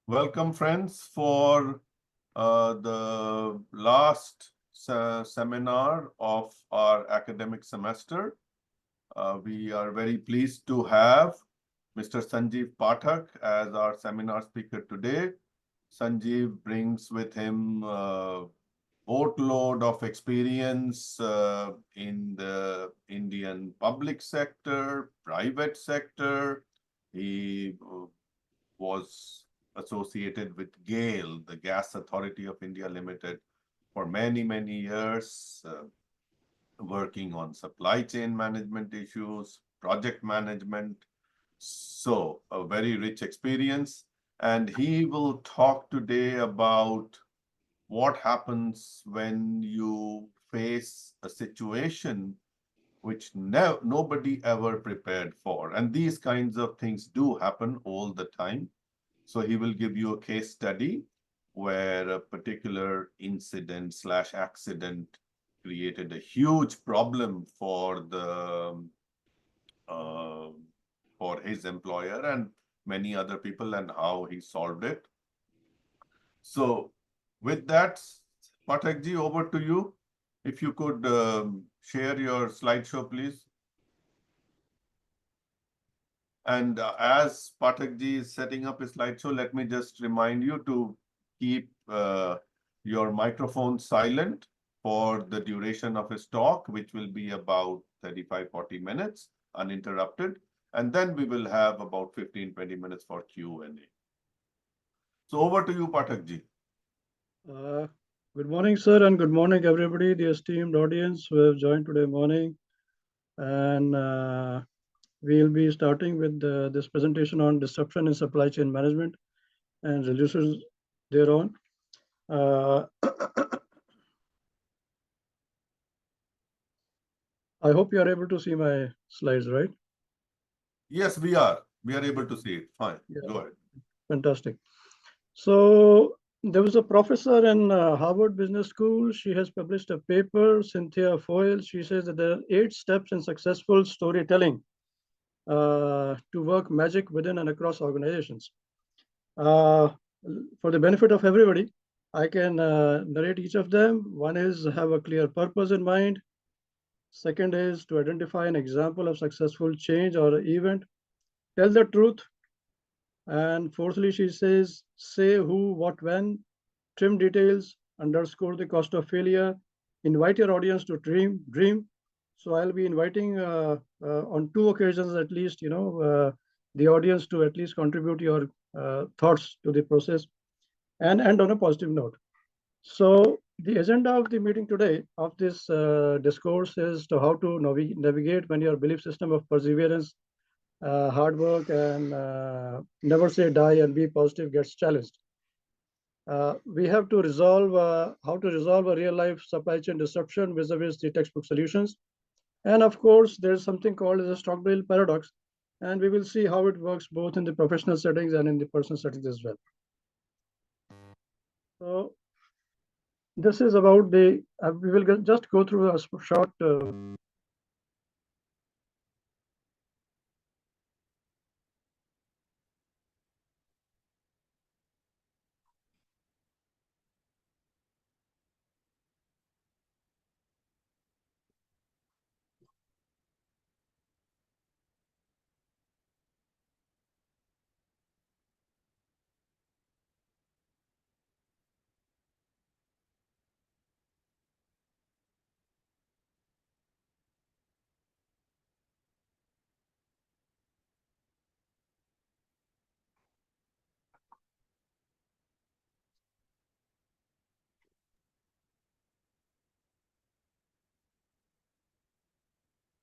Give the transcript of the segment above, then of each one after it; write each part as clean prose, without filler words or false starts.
Welcome, friends, for the last seminar of our academic semester. We are very pleased to have Mr. Sanjeev Pathak as our seminar speaker today. Sanjeev brings with him a boatload of experience in the Indian public sector, private sector. He was associated with GAIL, the Gas Authority of India Limited, for many, many years, working on supply chain management issues, project management. So a very rich experience. And he will talk today about what happens when you face a situation which nobody ever prepared for. And these kinds of things do happen all the time. So he will give you a case study where a particular incident / accident created a huge problem for the uh, for his employer and many other people, and how he solved it. So with that, Pathakji, over to you. If you could share your slideshow, please. And as Pathakji is setting up his slideshow, let me just remind you to keep your microphone silent for the duration of his talk, which will be about 35-40 minutes uninterrupted. And then we will have about 15-20 minutes for Q&A. So over to you, Pathakji. Good morning, sir, and good morning, everybody, the esteemed audience who have joined today morning. And we'll be starting with this presentation on disruption in supply chain management and solutions thereon. I hope you are able to see my slides, right? Yes, we are. We are able to see it. Fine. Yeah. Go ahead. Fantastic. So there was a professor in Harvard Business School. She has published a paper, Cynthia Foyle. She says that there are 8 steps in successful storytelling to work magic within and across organizations. For the benefit of everybody, I can narrate each of them. One is have a clear purpose in mind. Second is to identify an example of successful change or event. Tell the truth. And fourthly, she says, say who, what, when, trim details, underscore the cost of failure, invite your audience to dream. So I'll be inviting on 2 occasions at least, the audience to at least contribute your thoughts to the process and end on a positive note. So the agenda of the meeting today of this discourse is to how to navigate when your belief system of perseverance, hard work, and never say die and be positive gets challenged. We have to resolve how to resolve a real life supply chain disruption vis-a-vis the textbook solutions. And of course, there's something called as a Stockdale paradox, and we will see how it works both in the professional settings and in the personal settings as well. So this is about the, we will just go through a short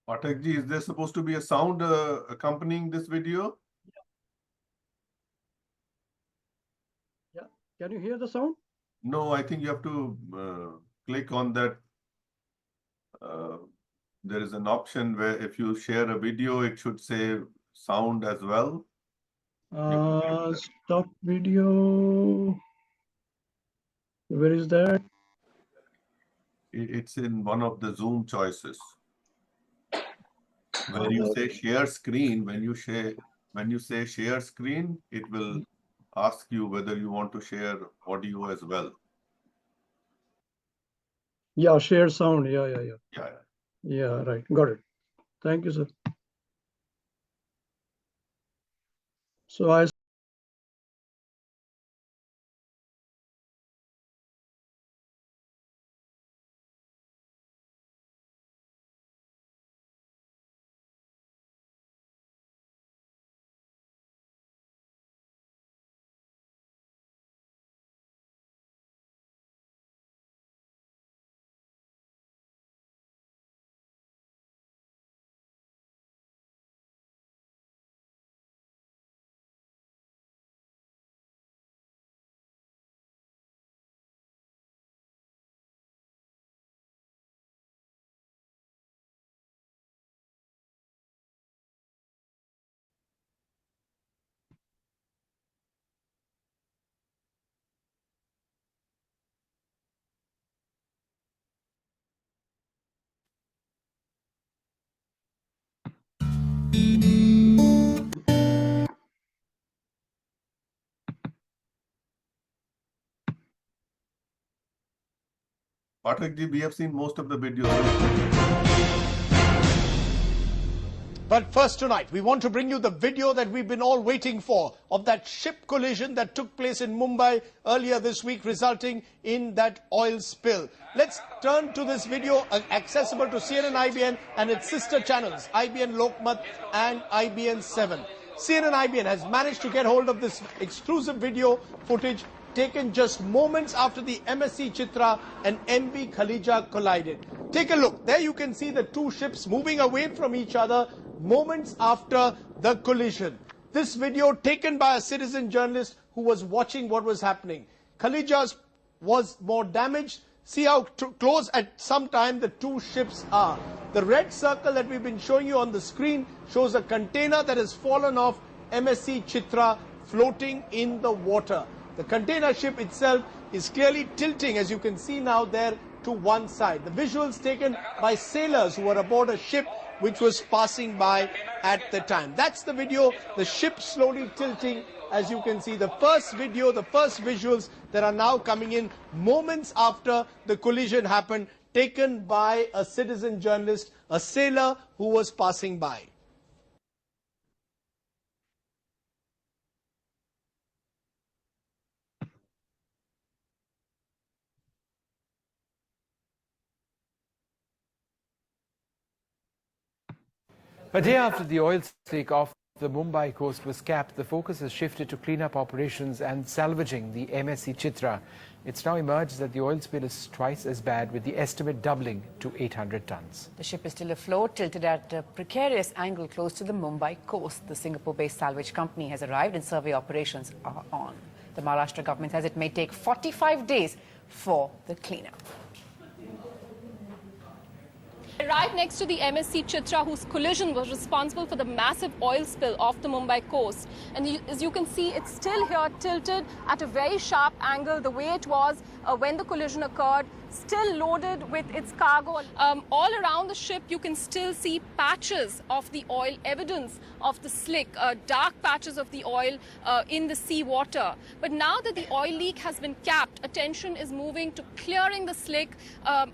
Pathakji, is there supposed to be a sound accompanying this video? Yeah, can you hear the sound? No, I think you have to click on that. There is an option where if you share a video, it should say sound as well. Stop video. Where is that? It's in one of the Zoom choices. Where you say share screen, when you say share screen, it will ask you whether you want to share audio as well. Yeah, share sound. Yeah. Yeah. Yeah, right. Got it. Thank you, sir. So I Pathak ji, we have seen most of the videos. But first tonight, we want to bring you the video that we've been all waiting for of that ship collision that took place in Mumbai earlier this week, resulting in that oil spill. Let's turn to this video, accessible to CNN IBN and its sister channels, IBN Lokmat and IBN 7. CNN IBN has managed to get hold of this exclusive video footage taken just moments after the MSC Chitra and MV Khalija collided. Take a look. There you can see the two ships moving away from each other moments after the collision. This video taken by a citizen journalist who was watching what was happening. Khalija's was more damaged. See how close at some time the two ships are. The red circle that we've been showing you on the screen shows a container that has fallen off MSC Chitra floating in the water. The container ship itself is clearly tilting, as you can see now there, to one side. The visuals taken by sailors who were aboard a ship which was passing by at the time. That's the video, the ship slowly tilting, as you can see. The first video, the first visuals that are now coming in moments after the collision happened, taken by a citizen journalist, a sailor who was passing by. A day after the oil slick off the Mumbai coast was capped, the focus has shifted to cleanup operations and salvaging the MSC Chitra. It's now emerged that the oil spill is twice as bad, with the estimate doubling to 800 tons. The ship is still afloat, tilted at a precarious angle close to the Mumbai coast. The Singapore-based salvage company has arrived and survey operations are on. The Maharashtra government says it may take 45 days for the cleanup. Right next to the MSC Chitra, whose collision was responsible for the massive oil spill off the Mumbai coast. And as you can see, it's still here tilted at a very sharp angle, the way it was when the collision occurred, still loaded with its cargo. All around the ship, you can still see patches of the oil, evidence of the slick, dark patches of the oil in the sea water. But now that the oil leak has been capped, attention is moving to clearing the slick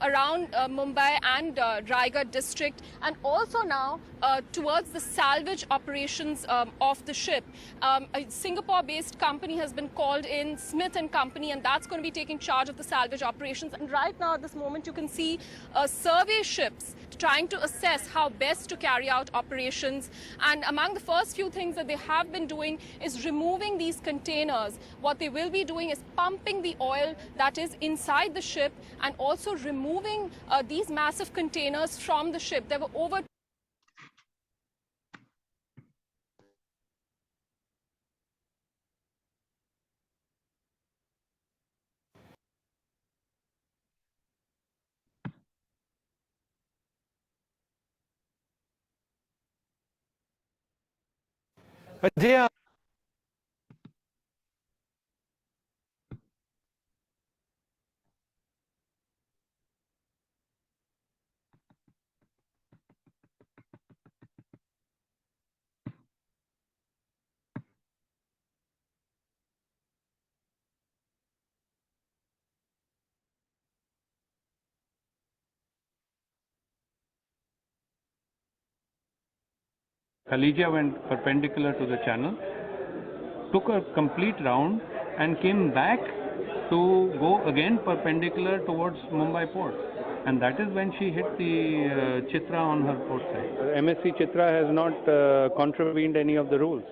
around Mumbai and Raigad district, and also now towards the salvage operations of the ship. A Singapore-based company has been called in, Smith & Company, and that's going to be taking charge of the salvage operations. And right now, at this moment, you can see survey ships trying to assess how best to carry out operations. And among the first few things that they have been doing is removing these containers. What they will be doing is pumping the oil that is inside the ship and also removing these massive containers from the ship. There were over A day Khaleejah went perpendicular to the channel, took a complete round and came back to go again perpendicular towards Mumbai port. And that is when she hit the Chitra on her port side. MSC Chitra has not contravened any of the rules.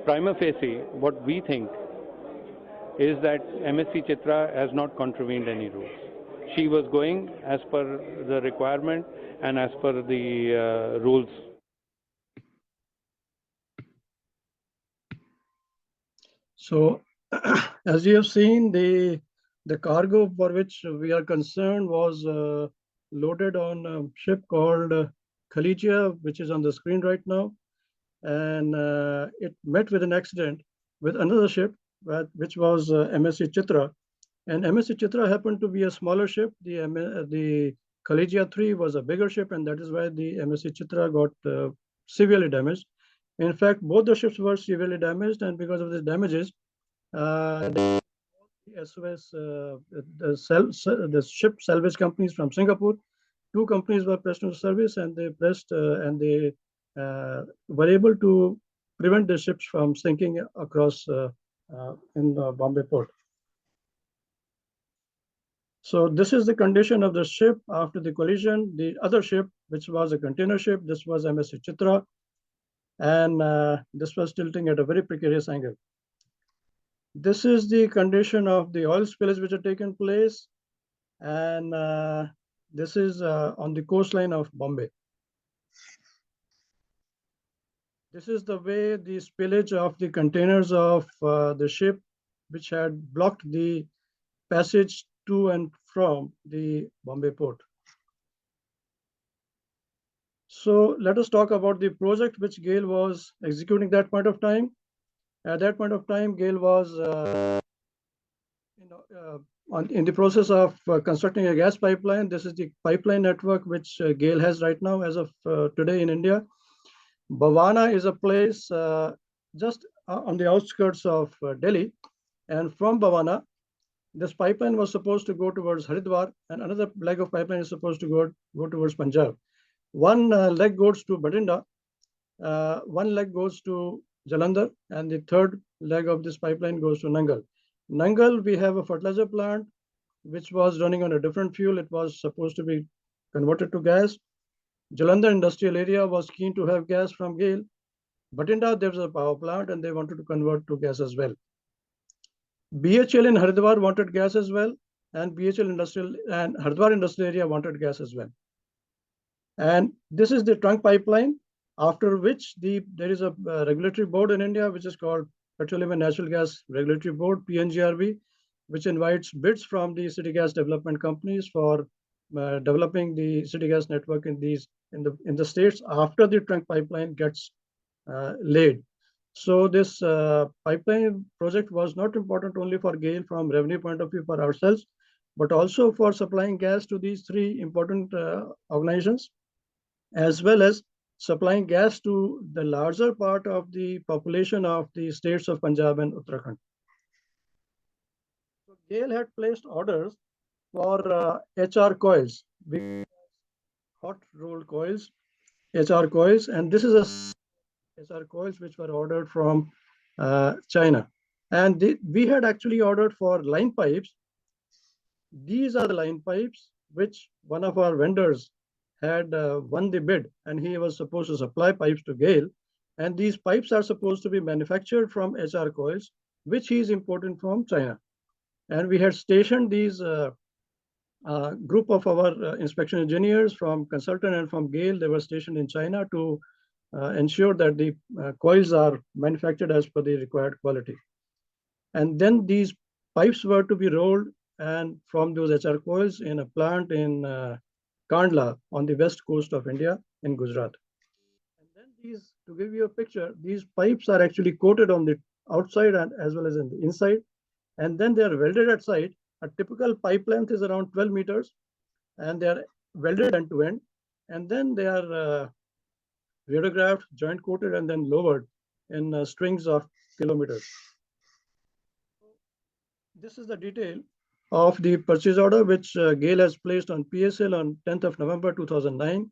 Prima facie, what we think is that MSC Chitra has not contravened any rules. She was going as per the requirement and as per the rules. So, as you have seen, the cargo for which we are concerned was loaded on a ship called Khaleejah, which is on the screen right now, and it met with an accident with another ship, which was MSC Chitra, and MSC Chitra happened to be a smaller ship. The Khaleejah 3 was a bigger ship, and that is why the MSC Chitra got severely damaged. In fact, both the ships were severely damaged, and because of these damages, the SOS, the ship salvage companies from Singapore, 2 companies were pressed into service, and they were able to prevent the ships from sinking across in the Bombay port. So this is the condition of the ship after the collision. The other ship, which was a container ship, this was MSC Chitra, and this was tilting at a very precarious angle. This is the condition of the oil spills which have taken place, and this is on the coastline of Bombay. This is the way the spillage of the containers of the ship, which had blocked the passage to and from the Bombay port. So let us talk about the project which GAIL was executing at that point of time. At that point of time, GAIL was in the process of constructing a gas pipeline. This is the pipeline network which GAIL has right now as of today in India. Bhavana is a place just on the outskirts of Delhi. And from Bhavana, this pipeline was supposed to go towards Haridwar, and another leg of pipeline is supposed to go towards Punjab. One leg goes to Batinda, one leg goes to Jalandhar, and the third leg of this pipeline goes to Nangal. Nangal, we have a fertilizer plant which was running on a different fuel. It was supposed to be converted to gas. Jalandhar industrial area was keen to have gas from GAIL. Batinda, there was a power plant and they wanted to convert to gas as well. BHL in Haridwar wanted gas as well, and BHL industrial and Haridwar industrial area wanted gas as well. And this is the trunk pipeline, after which there is a regulatory board in India which is called Petroleum and Natural Gas Regulatory Board, PNGRB, which invites bids from the city gas development companies for developing the city gas network in the states after the trunk pipeline gets laid. So this pipeline project was not important only for GAIL from revenue point of view for ourselves, but also for supplying gas to these 3 important organizations, as well as supplying gas to the larger part of the population of the states of Punjab and Uttarakhand. So GAIL had placed orders for HR coils, hot rolled coils, HR coils, and this is a HR coils which were ordered from China. And we had actually ordered for line pipes. These are the line pipes which one of our vendors had won the bid, and he was supposed to supply pipes to GAIL. And these pipes are supposed to be manufactured from HR coils, which he is importing from China. And we had stationed these group of our inspection engineers from consultant and from GAIL. They were stationed in China to ensure that the coils are manufactured as per the required quality. And then these pipes were to be rolled and from those HR coils in a plant in Kandla on the west coast of India in Gujarat. And then these, to give you a picture, these pipes are actually coated on the outside and as well as in the inside. And then they are welded at site. A typical pipe length is around 12 meters, and they are welded end to end. And then they are radiographed, joint coated, and then lowered in strings of kilometers. This is the detail of the purchase order which GAIL has placed on PSL on 10th of November 2009.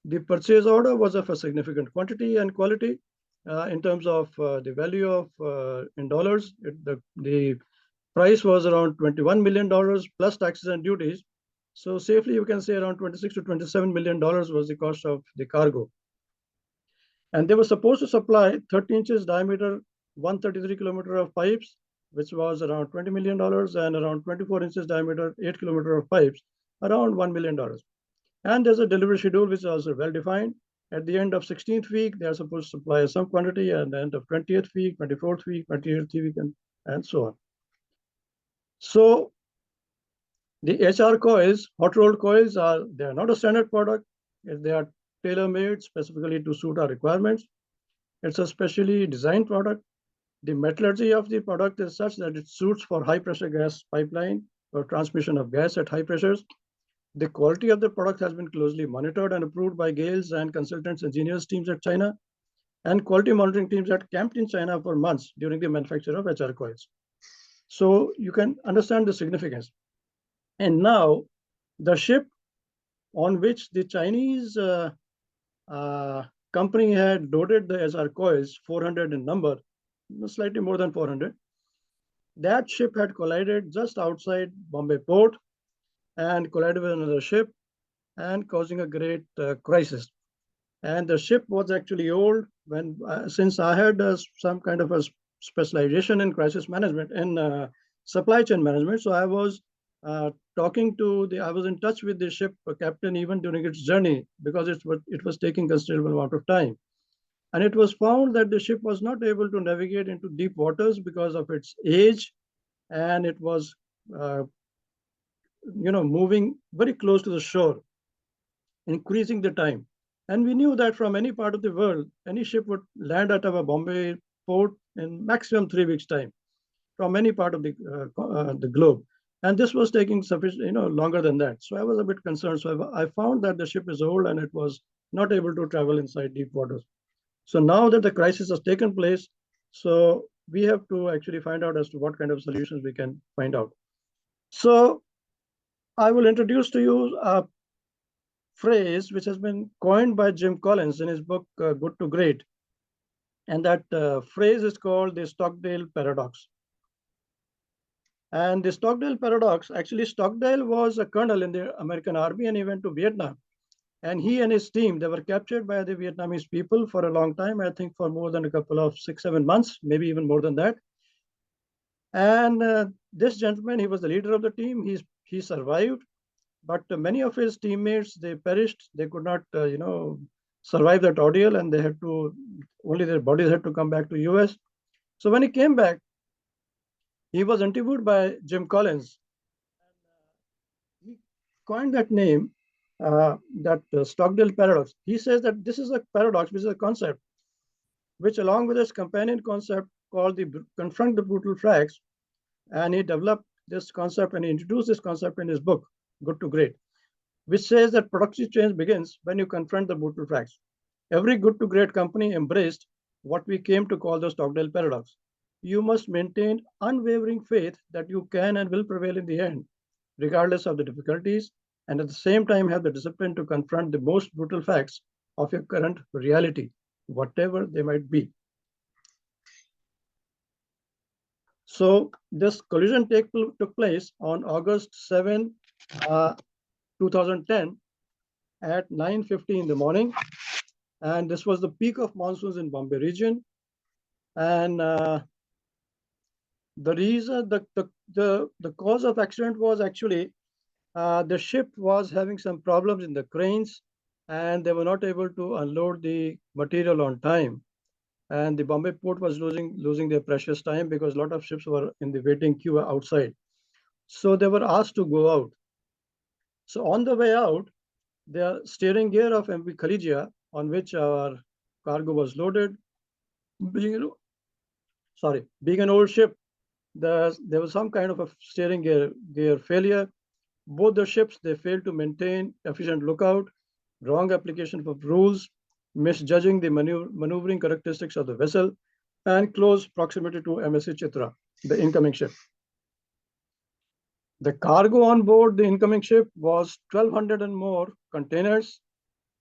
The purchase order was of a significant quantity and quality. In terms of the value of in dollars, the price was around $21 million plus taxes and duties. So safely you can say around $26 to $27 million was the cost of the cargo. And they were supposed to supply 30 inches diameter, 133 kilometer of pipes, which was around $20 million, and around 24 inches diameter, 8 kilometer of pipes, around $1 million. And there's a delivery schedule which is also well defined. At the end of 16th week, they are supposed to supply some quantity, and at the end of 20th week, 24th week, 28th week, and so on. So the HR coils, hot rolled coils, they are not a standard product. They are tailor-made specifically to suit our requirements. It's a specially designed product. The metallurgy of the product is such that it suits for high pressure gas pipeline or transmission of gas at high pressures. The quality of the product has been closely monitored and approved by Gales and consultants, engineers teams at China, and quality monitoring teams that camped in China for months during the manufacture of HR coils. So you can understand the significance. And now the ship on which the Chinese company had loaded the HR coils, 400 in number, slightly more than 400, that ship had collided just outside Bombay port and collided with another ship and causing a great crisis. And the ship was actually old since I had some kind of a specialization in crisis management and supply chain management. So I was I was in touch with the ship captain even during its journey because it was taking considerable amount of time. And it was found that the ship was not able to navigate into deep waters because of its age, and it was moving very close to the shore, increasing the time. And we knew that from any part of the world, any ship would land at our Bombay port in maximum 3 weeks' time from any part of the globe. And this was taking sufficient, longer than that. So I was a bit concerned. So I found that the ship is old and it was not able to travel inside deep waters. So now that the crisis has taken place, so we have to actually find out as to what kind of solutions we can find out. So I will introduce to you a phrase which has been coined by Jim Collins in his book, Good to Great. And that phrase is called the Stockdale paradox. And the Stockdale paradox, actually Stockdale was a colonel in the American army and he went to Vietnam. And he and his team, they were captured by the Vietnamese people for a long time, I think for more than a couple of 6-7 months, maybe even more than that. And this gentleman, he was the leader of the team. He survived, but many of his teammates, they perished. They could not, survive that ordeal, and they had to, only their bodies had to come back to US. So when he came back, he was interviewed by Jim Collins. He coined that name, that Stockdale paradox. He says that this is a paradox, which is a concept, which along with its companion concept called the confront the brutal facts, and he developed this concept and he introduced this concept in his book, Good to Great, which says that productive change begins when you confront the brutal facts. Every good to great company embraced what we came to call the Stockdale paradox. You must maintain unwavering faith that you can and will prevail in the end, regardless of the difficulties, and at the same time have the discipline to confront the most brutal facts of your current reality, whatever they might be. So this collision took place on August 7, 2010 at 9:50 in the morning. And this was the peak of monsoons in Bombay region. And the reason, the cause of accident was actually the ship was having some problems in the cranes and they were not able to unload the material on time. And the Bombay port was losing their precious time because a lot of ships were in the waiting queue outside. So they were asked to go out. So on the way out, the steering gear of MV Khaligia, on which our cargo was loaded, being an old ship, there was some kind of a steering gear failure. Both the ships, they failed to maintain efficient lookout, wrong application of rules, misjudging the maneuvering characteristics of the vessel, and close proximity to MSC Chitra, the incoming ship. The cargo on board the incoming ship was 1,200 and more containers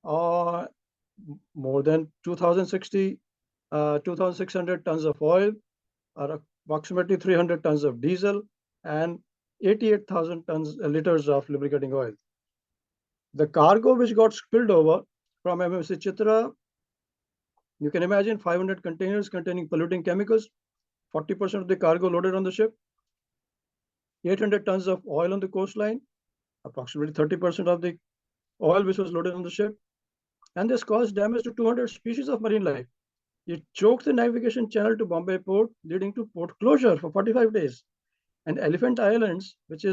more than 2,600 tons of oil, or approximately 300 tons of diesel, and 88,000 liters of lubricating oil. The cargo which got spilled over from MMC Chitra, you can imagine 500 containers containing polluting chemicals, 40% of the cargo loaded on the ship, 800 tons of oil on the coastline, approximately 30% of the oil which was loaded on the ship, and this caused damage to 200 species of marine life. It choked the navigation channel to Bombay port, leading to port closure for 45 days. And Elephant Islands, which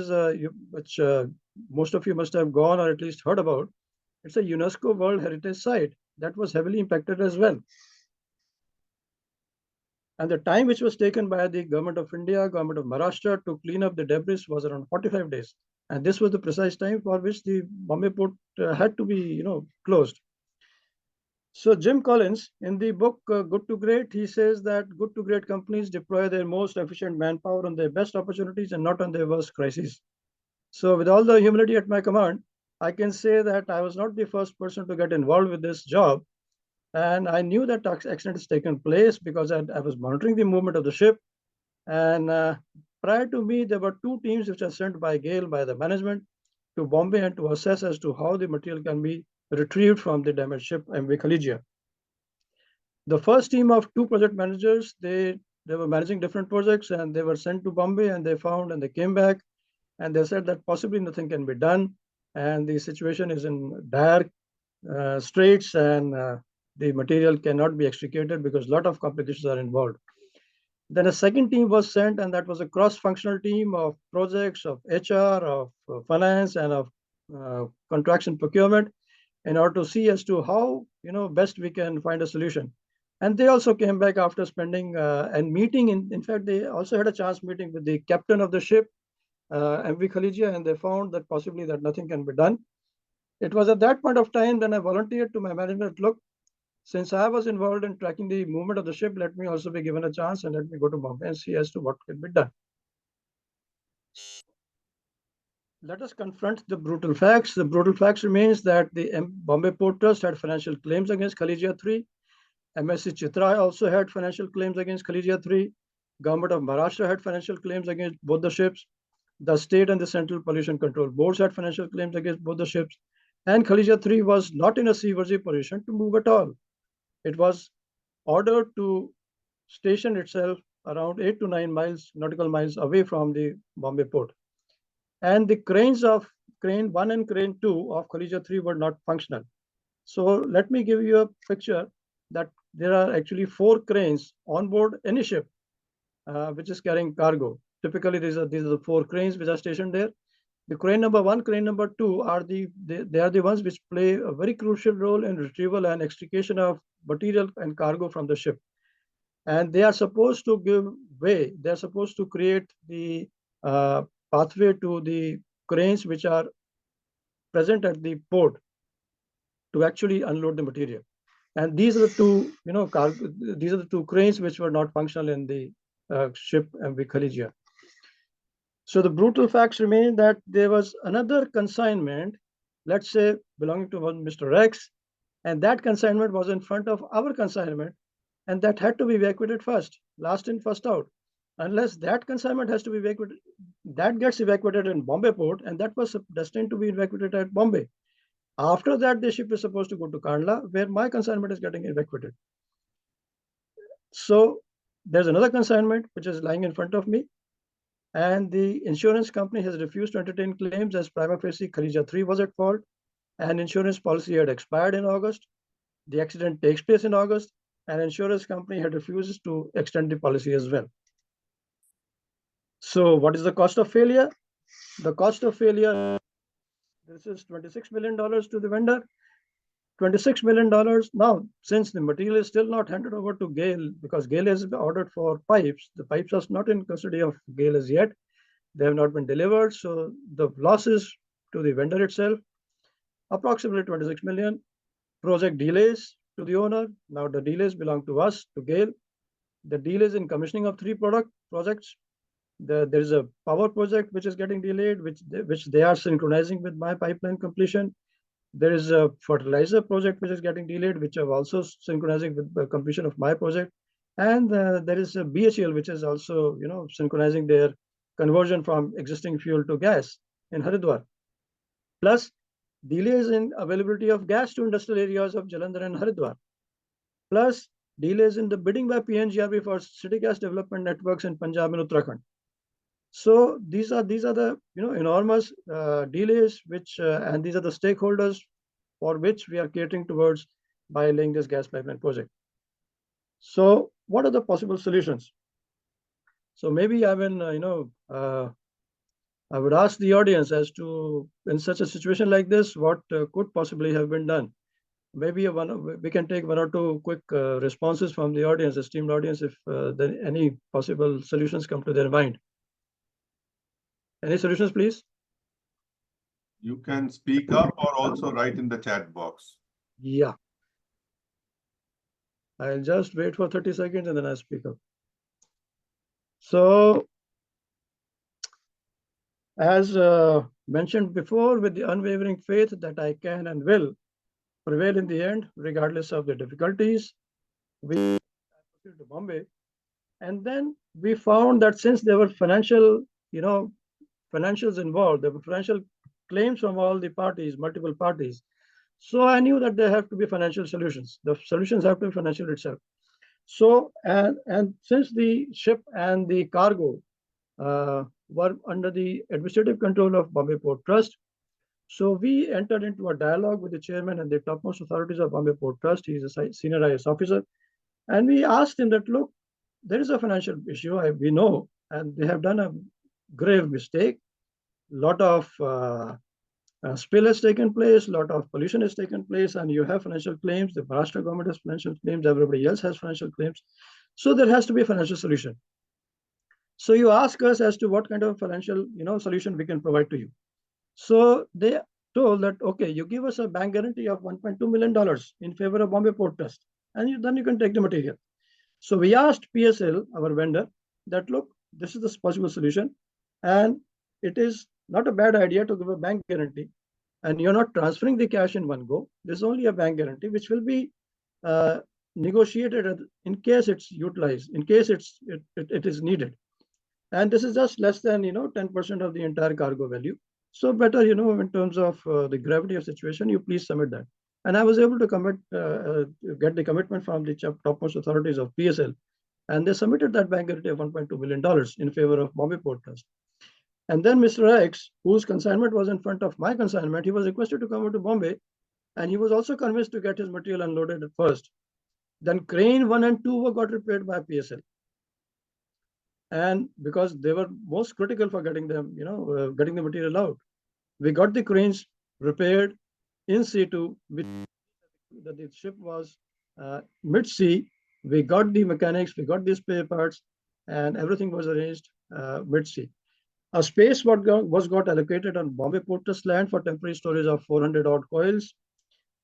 most of you must have gone or at least heard about, it's a UNESCO World Heritage Site that was heavily impacted as well. And the time which was taken by the government of India, government of Maharashtra to clean up the debris was around 45 days. And this was the precise time for which the Bombay port had to be, closed. So Jim Collins, in the book Good to Great, he says that good to great companies deploy their most efficient manpower on their best opportunities and not on their worst crises. So with all the humility at my command, I can say that I was not the first person to get involved with this job. And I knew that accident has taken place because I was monitoring the movement of the ship. And prior to me, there were two teams which are sent by GAIL, by the management, to Bombay and to assess as to how the material can be retrieved from the damaged ship MV Khaleejia. The first team of two project managers, they were managing different projects, and they were sent to Bombay, and they found, and they came back, and they said that possibly nothing can be done, and the situation is in dire straits, and the material cannot be extricated because a lot of complications are involved. Then a second team was sent, and that was a cross-functional team of projects, of HR, of finance, and of contraction procurement, in order to see as to how best we can find a solution. And they also came back after spending and meeting. In fact, they also had a chance meeting with the captain of the ship, MV Khaleejia, and they found that possibly that nothing can be done. It was at that point of time when I volunteered to my management, look, since I was involved in tracking the movement of the ship, let me also be given a chance and let me go to Bombay and see as to what can be done. Let us confront the brutal facts. The brutal facts remains that the Bombay Port Trust had financial claims against Khaleejia 3. MSC Chitra also had financial claims against Khaleejia 3. Government of Maharashtra had financial claims against both the ships. The state and the central pollution control boards had financial claims against both the ships. And Khaleejia 3 was not in a seaworthy position to move at all. It was ordered to station itself around 8 to 9 nautical miles away from the Bombay port. And the cranes of crane 1 and crane 2 of Khaleejia 3 were not functional. So let me give you a picture that there are actually 4 cranes on board any ship which is carrying cargo. Typically, these are the 4 cranes which are stationed there. The crane number 1, crane number 2 are they are the ones which play a very crucial role in retrieval and extrication of material and cargo from the ship. And they are supposed to give way. They're supposed to create the pathway to the cranes which are present at the port to actually unload the material. And these are the two, these are the 2 cranes which were not functional in the ship MV Khaleejia. So the brutal facts remain that there was another consignment, let's say belonging to Mr. Rex, and that consignment was in front of our consignment, and that had to be evacuated first, last in, first out. Unless that consignment has to be evacuated, that gets evacuated in Bombay port, and that was destined to be evacuated at Bombay. After that, the ship is supposed to go to Kandla, where my consignment is getting evacuated. So there's another consignment which is lying in front of me, and the insurance company has refused to entertain claims as prima facie Khaleejia 3 was at fault, and insurance policy had expired in August. The accident takes place in August, and insurance company had refused to extend the policy as well. So what is the cost of failure? The cost of failure, this is $26 million to the vendor. $26 million. Now, since the material is still not handed over to GAIL, because GAIL has ordered for pipes, the pipes are not in custody of GAIL as yet. They have not been delivered. So the losses to the vendor itself, approximately 26 million. Project delays to the owner. Now the delays belong to us, to GAIL. The delays in commissioning of 3 projects. There is a power project which is getting delayed, which they are synchronizing with my pipeline completion. There is a fertilizer project which is getting delayed, which I'm also synchronizing with the completion of my project. And there is a BHEL, which is also, synchronizing their conversion from existing fuel to gas in Haridwar. Plus, delays in availability of gas to industrial areas of Jalandhar and Haridwar. Plus, delays in the bidding by PNGRB for city gas development networks in Punjab and Uttarakhand. So these are the enormous delays which and these are the stakeholders for which we are catering towards by laying this gas pipeline project. So what are the possible solutions? So maybe I would ask the audience as to, in such a situation like this, what could possibly have been done. Maybe we can take one or two quick responses from the audience, esteemed audience, if there any possible solutions come to their mind. Any solutions, please? You can speak up or also write in the chat box. Yeah. I'll just wait for 30 seconds and then I'll speak up. So, as mentioned before, with the unwavering faith that I can and will prevail in the end, regardless of the difficulties, we proceeded to Bombay. And then we found that since there were financials involved, there were financial claims from all the parties, multiple parties. So I knew that there have to be financial solutions. The solutions have to be financial itself. So, and since the ship and the cargo were under the administrative control of Bombay Port Trust, so we entered into a dialogue with the chairman and the topmost authorities of Bombay Port Trust. He is a senior IAS officer. And we asked him that, look, there is a financial issue, we know, and they have done a grave mistake. A lot of spill has taken place, a lot of pollution has taken place, and you have financial claims. The Maharashtra government has financial claims, everybody else has financial claims. So there has to be a financial solution. So you ask us as to what kind of financial solution we can provide to you. So they told that, okay, you give us a bank guarantee of $1.2 million in favor of Bombay Port Trust, and then you can take the material. So we asked PSL, our vendor, that look, this is the possible solution, and it is not a bad idea to give a bank guarantee, and you're not transferring the cash in one go. There's only a bank guarantee which will be negotiated in case it's utilized, in case it is needed. And this is just less than 10% of the entire cargo value. So better, in terms of the gravity of situation, you please submit that. And I was able to get the commitment from the topmost authorities of PSL, and they submitted that bank guarantee of $1.2 million in favor of Bombay Port Trust. And then Mr. X, whose consignment was in front of my consignment, he was requested to come over to Bombay, and he was also convinced to get his material unloaded at first. Then crane 1 and 2 got repaired by PSL. And because they were most critical for getting them, getting the material out, we got the cranes repaired in situ. The ship was mid-sea. We got the mechanics, we got the spare parts, and everything was arranged mid-sea. A space was got allocated on Bombay Port Trust land for temporary storage of 400 odd coils.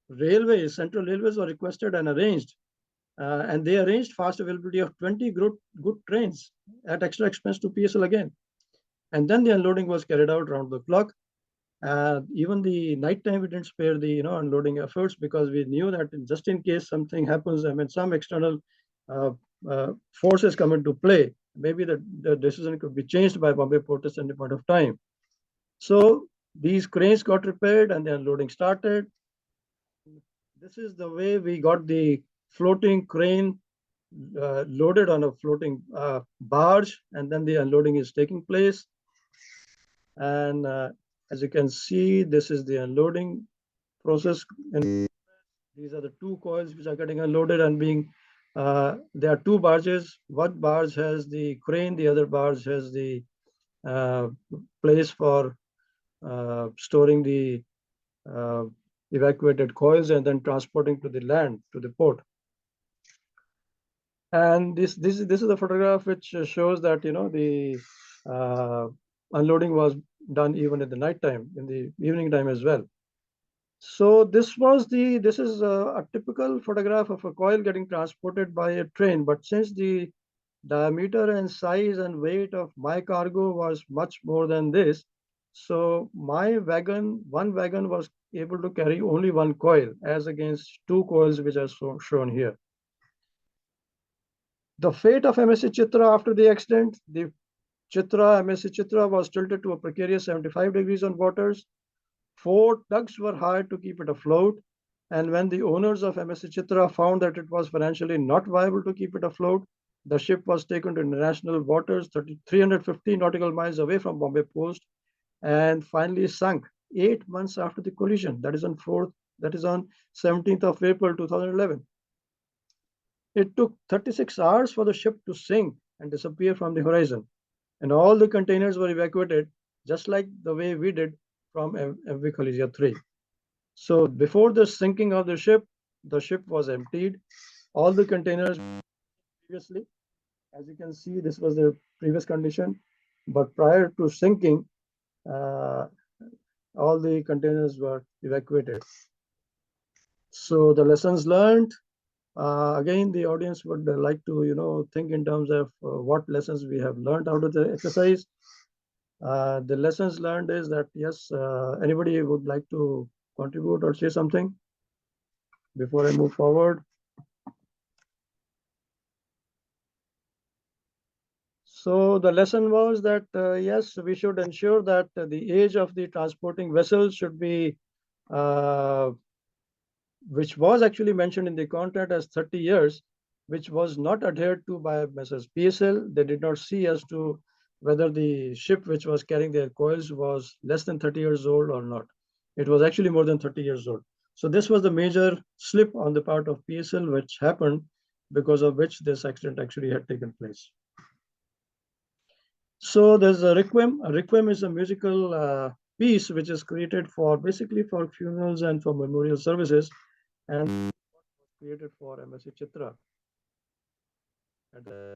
Railways, Central Railways were requested and arranged, and they arranged fast availability of 20 good trains at extra expense to PSL again. And then the unloading was carried out round the clock. Even the night time, we didn't spare the unloading efforts, because we knew that just in case something happens, some external forces come into play, maybe the decision could be changed by Bombay Port Trust at any point of time. So these cranes got repaired and the unloading started. This is the way we got the floating crane loaded on a floating barge, and then the unloading is taking place. And as you can see, this is the unloading process, and these are the 2 coils which are getting unloaded and being there are 2 barges. One barge has the crane, the other barge has the place for storing the evacuated coils and then transporting to the land, to the port. And this is a photograph which shows that the unloading was done even in the night time, in the evening time as well. So this is a typical photograph of a coil getting transported by a train, but since the diameter and size and weight of my cargo was much more than this, so my wagon, one wagon was able to carry only one coil as against two coils which are shown here. The fate of MSC Chitra after the accident, the MSC Chitra was tilted to a precarious 75 degrees on waters. 4 tugs were hired to keep it afloat. And when the owners of MSC Chitra found that it was financially not viable to keep it afloat, the ship was taken to international waters 350 nautical miles away from Bombay Post and finally sunk 8 months after the collision. That is on 17th of April 2011. It took 36 hours for the ship to sink and disappear from the horizon, and all the containers were evacuated just like the way we did from MV Khaleesiya 3. So before the sinking of the ship was emptied. All the containers previously, as you can see, this was the previous condition, but prior to sinking, all the containers were evacuated. So the lessons learned, again, the audience would like to, think in terms of what lessons we have learned out of the exercise. The lessons learned is that, yes, anybody would like to contribute or say something before I move forward? So the lesson was that, yes, we should ensure that the age of the transporting vessels should be, which was actually mentioned in the contract as 30 years, which was not adhered to by Messrs. PSL. They did not see as to whether the ship which was carrying their coils was less than 30 years old or not. It was actually more than 30 years old. So this was the major slip on the part of PSL, which happened, because of which this accident actually had taken place. So there's a requiem. A requiem is a musical piece which is created for basically for funerals and for memorial services, and was created for MSC Chitra. And,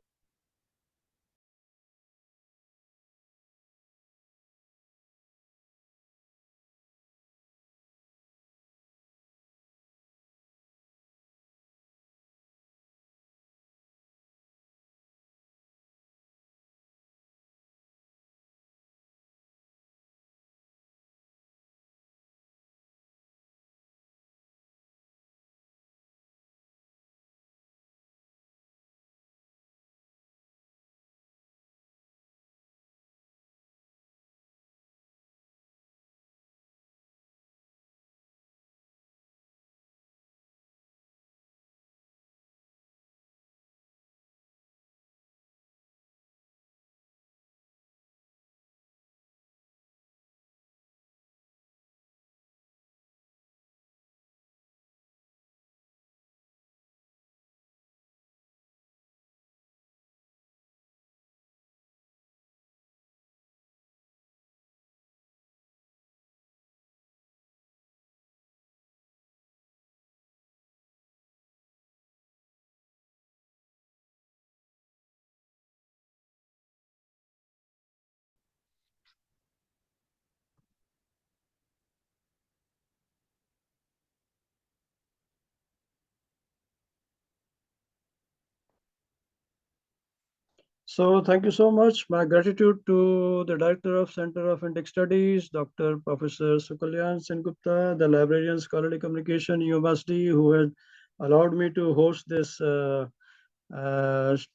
So thank you so much. My gratitude to the Director of Center of Indic Studies, Dr. Professor Sukalyan Sengupta, the librarian scholarly communication, UMSD, who had allowed me to host this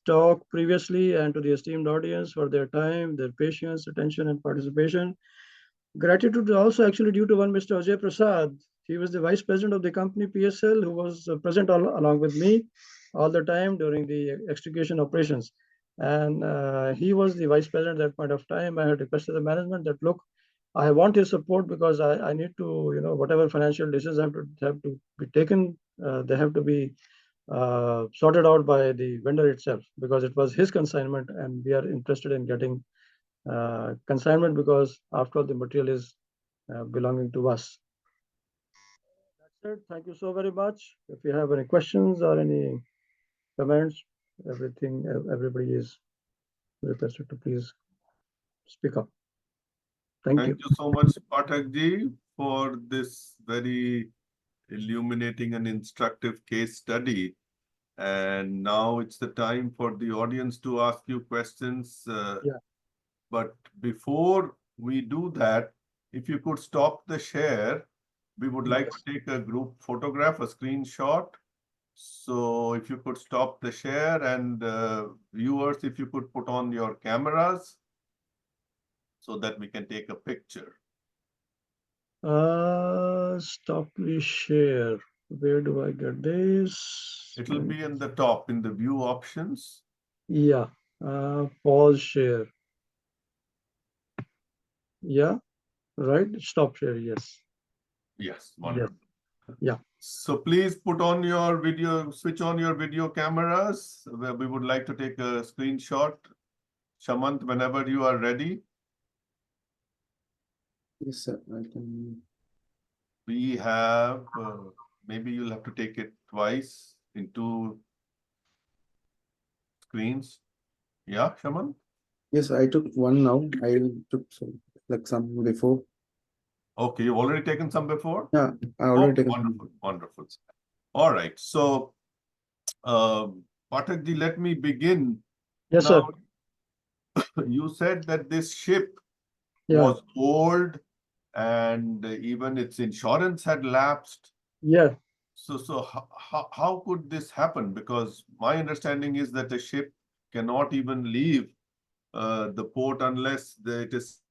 talk previously, and to the esteemed audience for their time, their patience, attention, and participation. Gratitude is also actually due to one Mr. Ajay Prasad. He was the vice president of the company PSL, who was present along with me all the time during the extrication operations. And he was the vice president at that point of time. I had requested the management that, look, I want his support because I need to, whatever financial decisions have to be taken, they have to be sorted out by the vendor itself, because it was his consignment and we are interested in getting consignment, because after all the material is belonging to us. That's it. Thank you so very much. If you have any questions or any comments, everybody is requested to please speak up. Thank you. Thank you so much, Pathak ji, for this very illuminating and instructive case study. And now it's the time for the audience to ask you questions. Yeah. But before we do that, if you could stop the share, we would like to take a group photograph, a screenshot. So if you could stop the share, and viewers, if you could put on your cameras so that we can take a picture. Stop please share. Where do I get this? It will be in the top in the view options. Yeah. Pause share. Yeah. Right. Stop share. Yes. Yes, wonderful. Yeah. So please put on your video, switch on your video cameras. We would like to take a screenshot. Shamant, whenever you are ready. Yes, sir. I can. We have, maybe you'll have to take it twice in 2 screens. Yeah, Shaman? Yes, I took one now. I took some before. Okay, you've already taken some before? Yeah, I already taken wonderful, wonderful. All right, so Pathak ji, let me begin. Yes, Now, sir. you said that this ship Yeah. was old and even its insurance had lapsed. Yeah. So how could this happen? Because my understanding is that a ship cannot even leave the port unless it is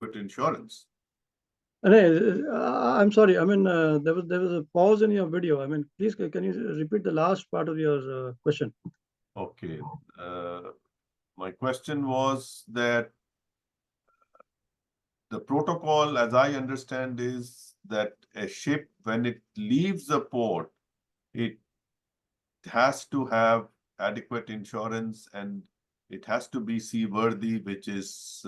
with insurance. I'm sorry. I mean, there was a pause in your video. I mean, please can you repeat the last part of your question? Okay. My question was that the protocol, as I understand, is that a ship, when it leaves a port, it has to have adequate insurance and it has to be seaworthy, which is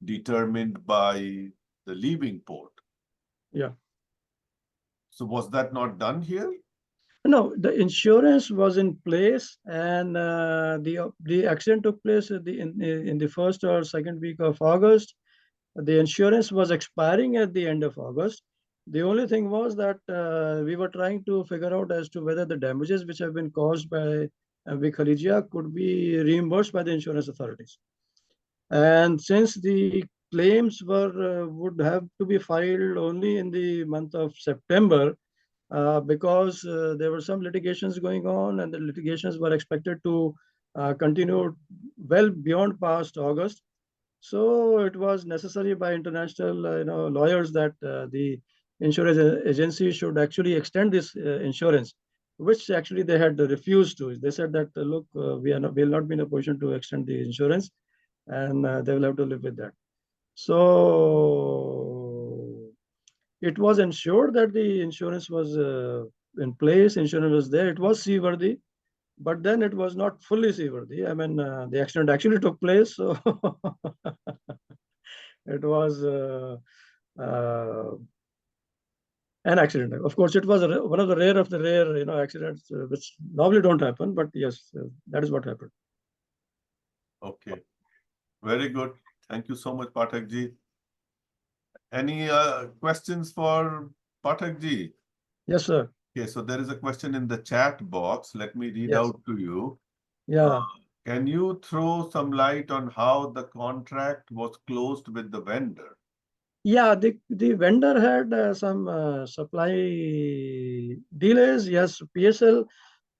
determined by the leaving port. Yeah. So was that not done here? No, the insurance was in place, and the accident took place in the first or second week of August. The insurance was expiring at the end of August. The only thing was that we were trying to figure out as to whether the damages which have been caused by MV Khaleejia could be reimbursed by the insurance authorities. And since the claims would have to be filed only in the month of September, because there were some litigations going on, and the litigations were expected to continue well beyond past August. So it was necessary by international lawyers that the insurance agency should actually extend this insurance, which actually they had refused to. They said that, look, will not be in a position to extend the insurance, and they will have to live with that. So it was ensured that the insurance was in place, insurance was there, it was seaworthy, but then it was not fully seaworthy. I mean, the accident actually took place, so it was an accident. Of course, it was one of the rare accidents which normally don't happen, but yes, that is what happened. Okay, very good. Thank you so much, Pathak ji. Any questions for Pathak ji? Yes, sir. Okay, so there is a question in the chat box. Let me read Yes. out to you. Yeah. Can you throw some light on how the contract was closed with the vendor? Yeah, the vendor had some supply delays. Yes, PSL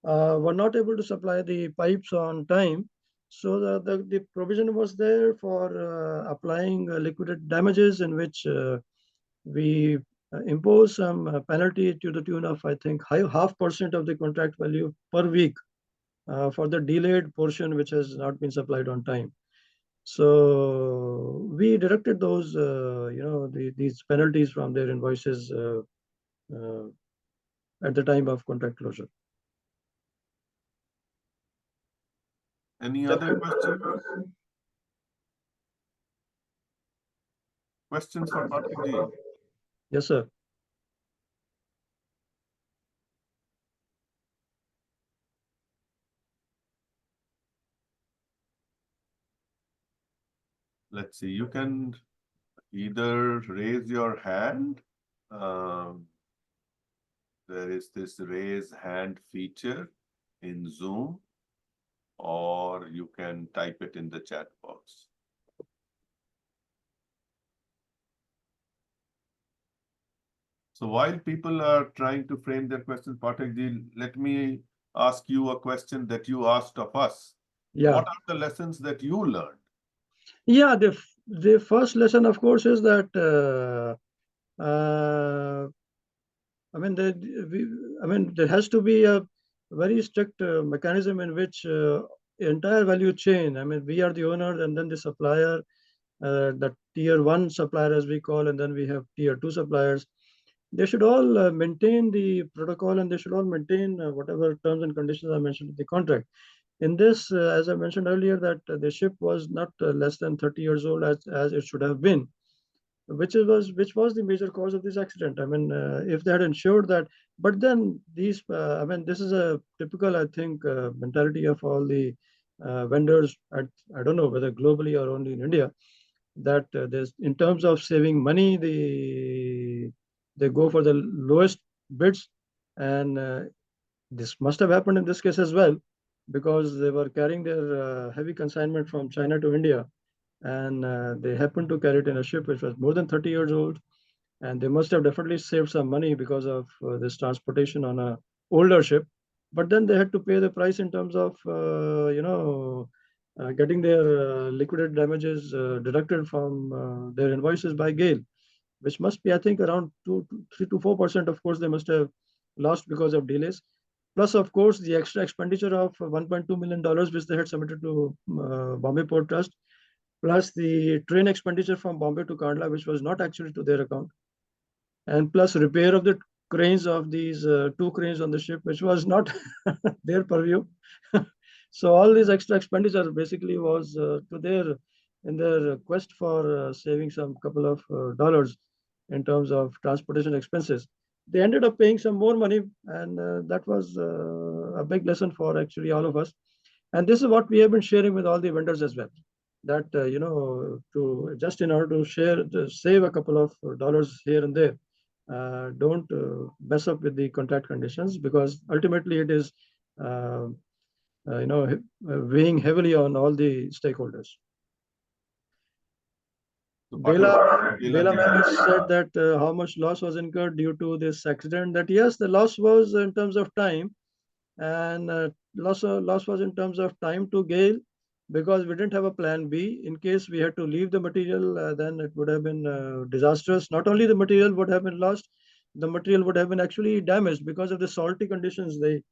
were not able to supply the pipes on time. So the provision was there for applying liquidated damages, in which we impose some penalty to the tune of, I think, 0.5% of the contract value per week for the delayed portion which has not been supplied on time. So we deducted those, these penalties from their invoices at the time of contract closure. Any other questions? Questions for Pathak ji? Yes, sir. Let's see, you can either raise your hand. There is this raise hand feature in Zoom, or you can type it in the chat box. So while people are trying to frame their questions, Pathak ji, let me ask you a question that you asked of us. Yeah. What are the lessons that you learned? Yeah, the first lesson, of course, is that I mean, there has to be a very strict mechanism in which entire value chain. I mean, we are the owner, and then the supplier, the tier one supplier, as we call, and then we have tier two suppliers. They should all maintain the protocol, and they should all maintain whatever terms and conditions I mentioned in the contract. In this, as I mentioned earlier, that the ship was not less than 30 years old as it should have been, which was the major cause of this accident. I mean, if they had ensured that, but then these, I mean, this is a typical, I think, mentality of all the vendors. I don't know whether globally or only in India, that there's in terms of saving money, they go for the lowest bids, and this must have happened in this case as well, because they were carrying their heavy consignment from China to India, and they happened to carry it in a ship which was more than 30 years old, and they must have definitely saved some money because of this transportation on a older ship. But then they had to pay the price in terms of getting their liquidated damages deducted from their invoices by GAIL, which must be, I think, around 3 to 4%. Of course, they must have lost because of delays. Plus, of course, the extra expenditure of $1.2 million, which they had submitted to Bombay Port Trust, plus the train expenditure from Bombay to Kandla, which was not actually to their account, and plus repair of the cranes of these two cranes on the ship, which was not their purview. So all these extra expenditure basically was in their quest for saving some couple of dollars in terms of transportation expenses. They ended up paying some more money, and that was a big lesson for actually all of us. And this is what we have been sharing with all the vendors as well, that to just in order to save a couple of dollars here and there, don't mess up with the contract conditions, because ultimately it is weighing heavily on all the stakeholders. Bela ma'am has said that how much loss was incurred due to this accident. That yes, the loss was in terms of time, and loss was in terms of time to GAIL, because we didn't have a plan B. In case we had to leave the material, then it would have been disastrous. Not only the material would have been lost, the material would have been actually damaged because of the salty conditions, the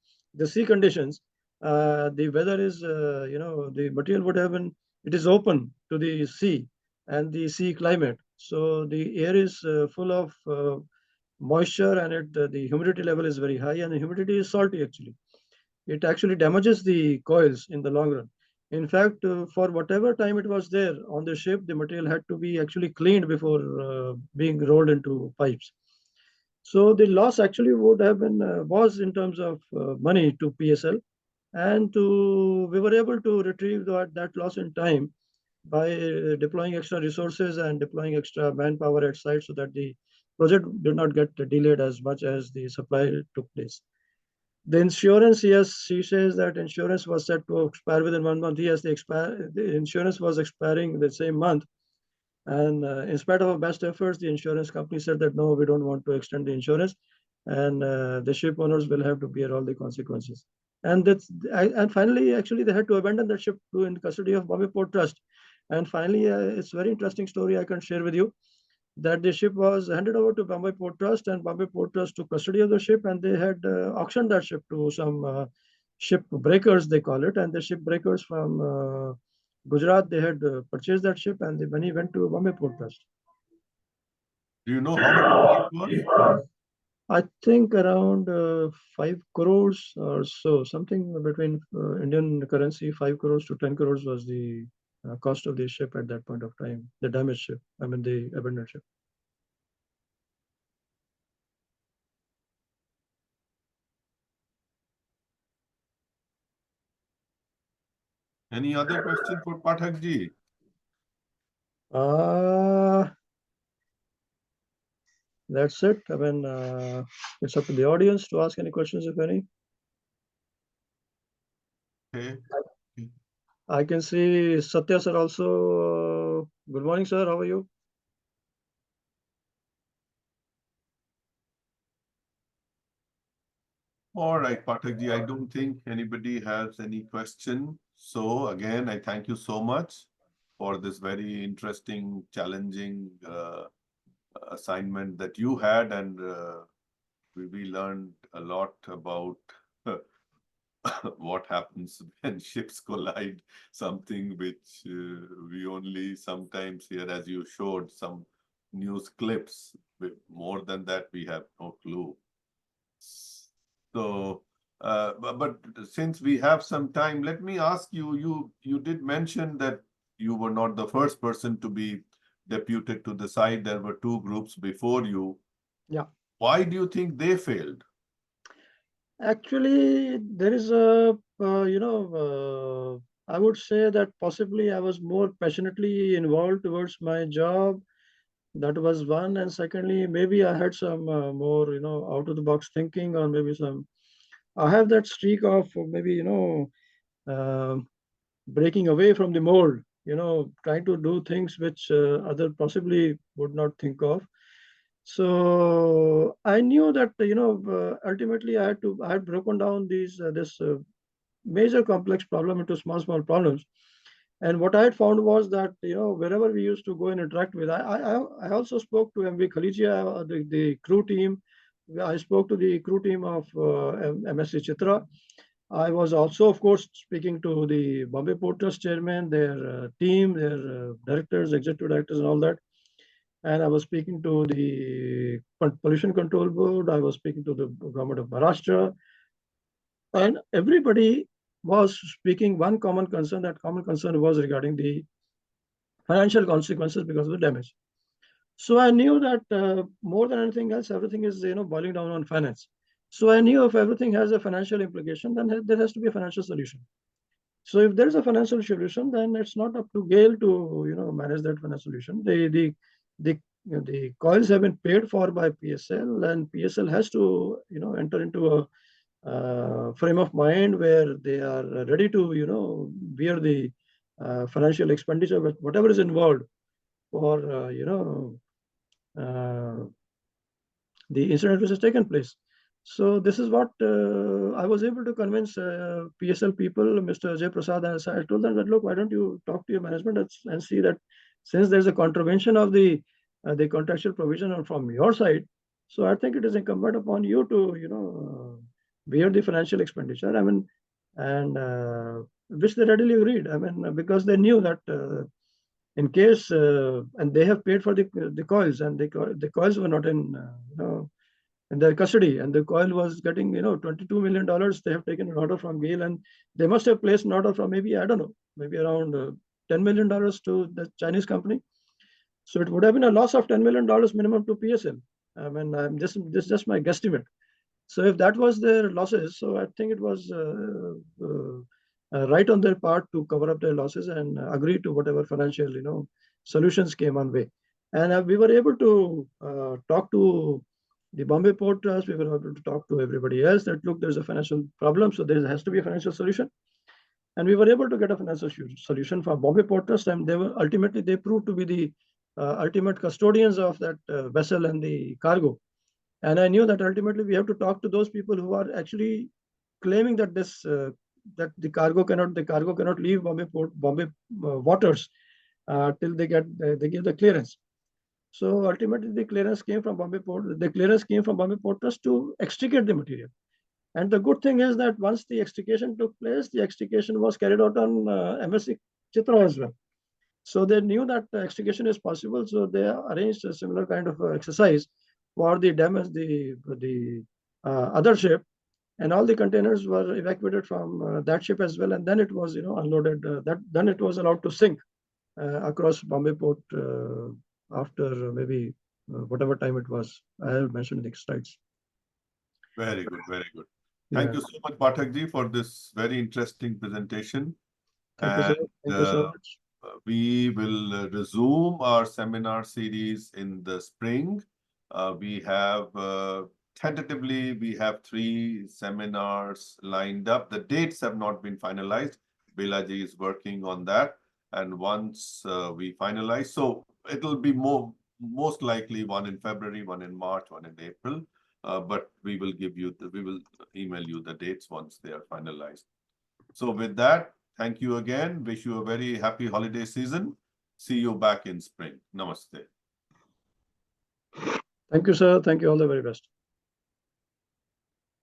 sea conditions. The weather is, the material would have been, it is open to the sea and the sea climate. So the air is full of moisture, and the humidity level is very high, and the humidity is salty actually. It actually damages the coils in the long run. In fact, for whatever time it was there on the ship, the material had to be actually cleaned before being rolled into pipes. So the loss actually would have been was in terms of money to PSL, and we were able to retrieve that loss in time by deploying extra resources and deploying extra manpower at site, so that the project did not get delayed as much as the supply took place. The insurance, yes, she says that insurance was set to expire within 1 month. Yes, the insurance was expiring the same month. And in spite of our best efforts, the insurance company said that, no, we don't want to extend the insurance. And the ship owners will have to bear all the consequences. And finally, actually, they had to abandon that ship in custody of Bombay Port Trust. And finally, it's a very interesting story I can share with you, that the ship was handed over to Bombay Port Trust, and Bombay Port Trust took custody of the ship, and they had auctioned that ship to some ship breakers, they call it, and the ship breakers from Gujarat, they had purchased that ship, and the money went to Bombay Port Trust. Do you know how much it was? I think around 5 crores or so, something between Indian currency, 5 crores to 10 crores was the cost of the ship at that point of time, the damaged ship, I mean the abandoned ship. Any other question for Pathak ji? That's it. I mean, it's up to the audience to ask any questions, if any. Okay. I can see Satya sir also. Good morning, sir. How are you? All right, Pathak ji, I don't think anybody has any question. So again, I thank you so much for this very interesting, challenging assignment that you had, and we learned a lot about what happens when ships collide, something which we only sometimes hear, as you showed some news clips. More than that, we have no clue. So, but since we have some time, let me ask you, you did mention that you were not the first person to be deputed to the site. There were two groups before you. Yeah. Why do you think they failed? Actually, there is a, I would say that possibly I was more passionately involved towards my job. That was one. And secondly, maybe I had some more, out of the box thinking, or maybe I have that streak of maybe, uh, breaking away from the mold, trying to do things which other possibly would not think of. So I knew that, ultimately I had broken down this major complex problem into small problems. And what I had found was that, wherever we used to go and interact with, I also spoke to MV Khaligia, the crew team. I spoke to the crew team of MSC Chitra. I was also, of course, speaking to the Bombay Port Trust chairman, their team, their directors, executive directors, and all that. And I was speaking to the Pollution Control Board. I was speaking to the government of Maharashtra. And everybody was speaking one common concern. That common concern was regarding the financial consequences because of the damage. So I knew that more than anything else, everything is boiling down on finance. So I knew if everything has a financial implication, then there has to be a financial solution. So if there is a financial solution, then it's not up to GAIL to manage that financial solution. The coils have been paid for by PSL, and PSL has to enter into a frame of mind where they are ready to bear the financial expenditure, whatever is involved for uh, the incident which has taken place. So this is what I was able to convince PSL people, Mr. Ajay Prasad, and I told them that, look, why don't you talk to your management and see that since there's a contravention of the contractual provision from your side, so I think it is incumbent upon you to bear the financial expenditure. I mean, and which they readily agreed. I mean, because they knew that in case and they have paid for the coils, and the coils were not in their custody, and the coil was getting $22 million. They have taken an order from GAIL, and they must have placed an order from maybe, I don't know, maybe around $10 million to the Chinese company. So it would have been a loss of $10 million minimum to PSL. I mean, this is just my guesstimate. So if that was their losses, so I think it was right on their part to cover up their losses and agree to whatever financial solutions came on way. And we were able to talk to the Bombay Port Trust. We were able to talk to everybody else that, look, there's a financial problem, so there has to be a financial solution. And we were able to get a financial solution for Bombay Port Trust, and they proved to be the ultimate custodians of that vessel and the cargo. And I knew that ultimately we have to talk to those people who are actually claiming that that the cargo cannot leave Bombay waters till they give the clearance. So ultimately, the clearance came from Bombay Port. The clearance came from Bombay Port Trust to extricate the material. And the good thing is that once the extrication took place, the extrication was carried out on MSC Chitra as well. So they knew that extrication is possible. So they arranged a similar kind of exercise for the damage, the other ship, and all the containers were evacuated from that ship as well. And then it was unloaded. Then it was allowed to sink across Bombay Port after maybe whatever time it was. I have mentioned in the slides. Very good, very good. Thank you so much, Pathak ji, for this very interesting presentation. Thank you so much. We will resume our seminar series in the spring. We have tentatively, we have 3 seminars lined up. The dates have not been finalized. Belaji is working on that. And once we finalize, so it'll be most likely one in February, one in March, one in April. but we will email you the dates once they are finalized. So with that, thank you again. Wish you a very happy holiday season. See you back in spring. Namaste. Thank you, sir. Thank you. All the very best.